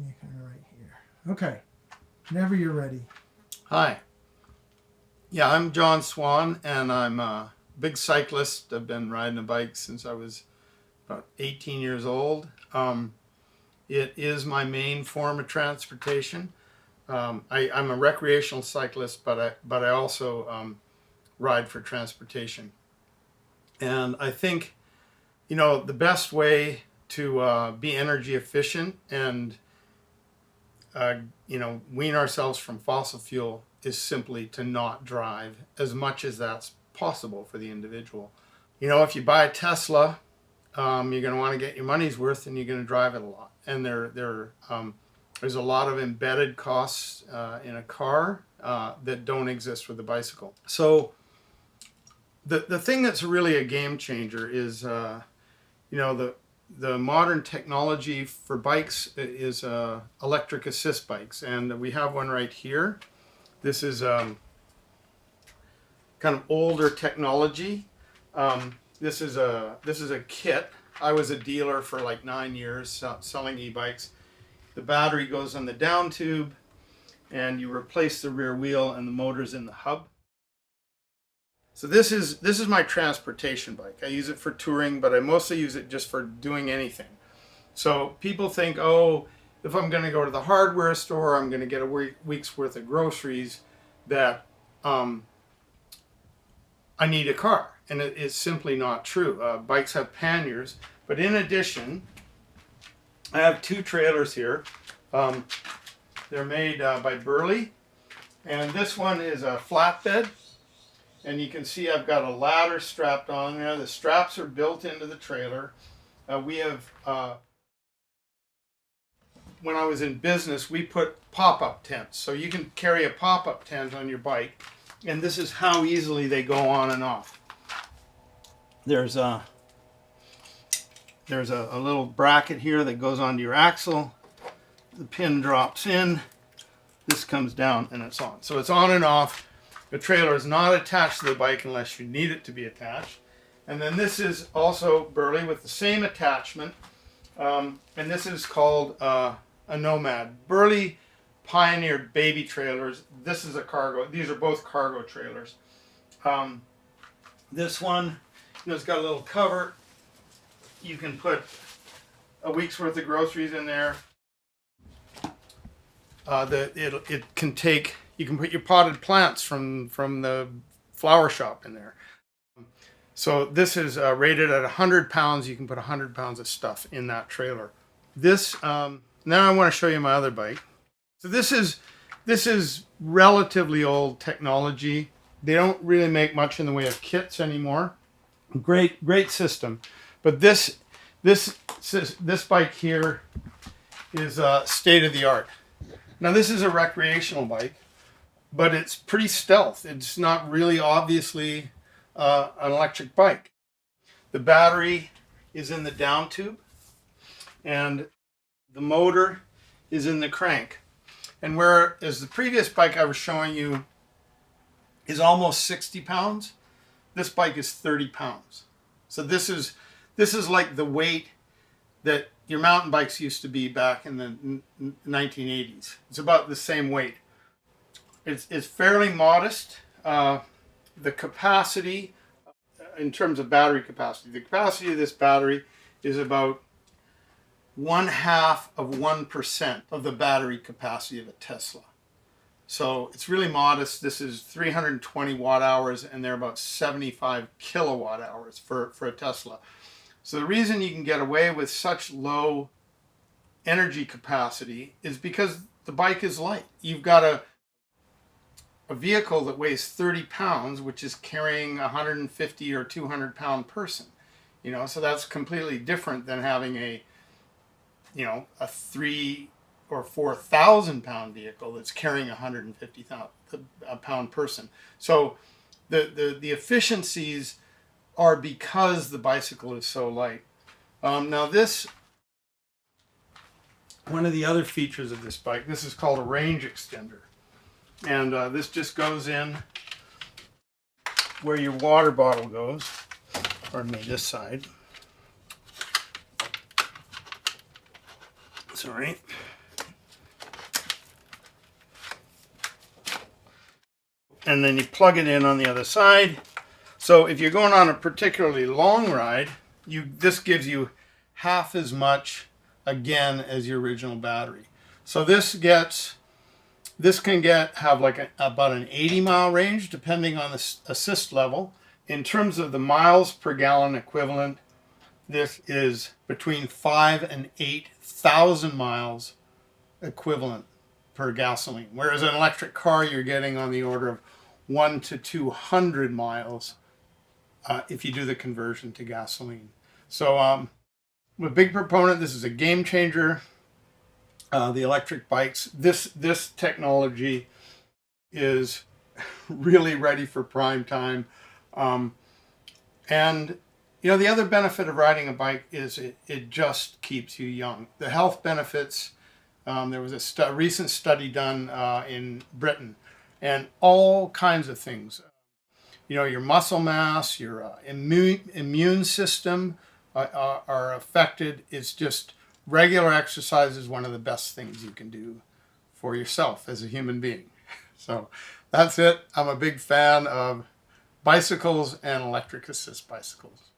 you kind of right here. Okay, whenever you're ready. Hi. Yeah, I'm John Swann, and I'm a big cyclist. I've been riding a bike since I was about 18 years old. It is my main form of transportation. I'm a recreational cyclist, but I also ride for transportation. And I think, the best way to be energy efficient and wean ourselves from fossil fuel is simply to not drive as much as that's possible for the individual. If you buy a Tesla, you're going to want to get your money's worth, and you're going to drive it a lot. And there's a lot of embedded costs in a car that don't exist with a bicycle. So the thing that's really a game changer is the modern technology for bikes is electric assist bikes, and we have one right here. This is kind of older technology. This is a kit. I was a dealer for like 9 years selling e-bikes. The battery goes on the down tube, and you replace the rear wheel, and the motor's in the hub. So this is my transportation bike. I use it for touring, but I mostly use it just for doing anything. So people think, oh, if I'm going to go to the hardware store, I'm going to get a week's worth of groceries, that I need a car. And it is simply not true. Bikes have panniers, but in addition, I have two trailers here. They're made by Burley, and this one is a flatbed. And you can see I've got a ladder strapped on there. The straps are built into the trailer. We have, when I was in business, we put pop-up tents. So you can carry a pop-up tent on your bike. And this is how easily they go on and off. There's a little bracket here that goes onto your axle. The pin drops in. This comes down and it's on. So it's on and off. The trailer is not attached to the bike unless you need it to be attached. And then this is also Burley with the same attachment. And this is called a Nomad. Burley pioneered baby trailers. This is a cargo. These are both cargo trailers. This one, it's got a little cover. You can put a week's worth of groceries in there. It can take. You can put your potted plants from the flower shop in there. So this is rated at 100 pounds. You can put 100 pounds of stuff in that trailer. Now I want to show you my other bike. So this is relatively old technology. They don't really make much in the way of kits anymore. Great system, but this bike here is state of the art. Now this is a recreational bike, but it's pretty stealth. It's not really obviously an electric bike. The battery is in the down tube, and the motor is in the crank. And whereas the previous bike I was showing you is almost 60 pounds, this bike is 30 pounds. So this is like the weight that your mountain bikes used to be back in the 1980s. It's about the same weight. It's fairly modest. The capacity, in terms of battery capacity, the capacity of this battery is about 0.5% of the battery capacity of a Tesla. So it's really modest. This is 320 watt hours, and they're about 75 kilowatt hours for a Tesla. So the reason you can get away with such low energy capacity is because the bike is light. You've got a vehicle that weighs 30 pounds, which is carrying a 150 or 200 pound person. So that's completely different than having a 3 or 4,000 pound vehicle that's carrying a 150 pound person. So the efficiencies are because the bicycle is so light. Now one of the other features of this bike, this is called a range extender. And this just goes in where your water bottle goes. Pardon me, this side. Sorry. and then you plug it in on the other side. So if you're going on a particularly long ride, this gives you half as much again as your original battery. So this can have like about an 80-mile range depending on the assist level. In terms of the miles per gallon equivalent, this is between 5,000 and 8,000 miles equivalent per gasoline. Whereas an electric car, you're getting on the order of 1 to 200 miles if you do the conversion to gasoline. So I'm a big proponent. This is a game changer. The electric bikes, this technology is really ready for prime time. And you know, the other benefit of riding a bike is it just keeps you young. The health benefits, there was a recent study done in Britain, and all kinds of things. You know, your muscle mass, your immune system are affected. It's just regular exercise is one of the best things you can do for yourself as a human being. So that's it. I'm a big fan of bicycles and electric assist bicycles.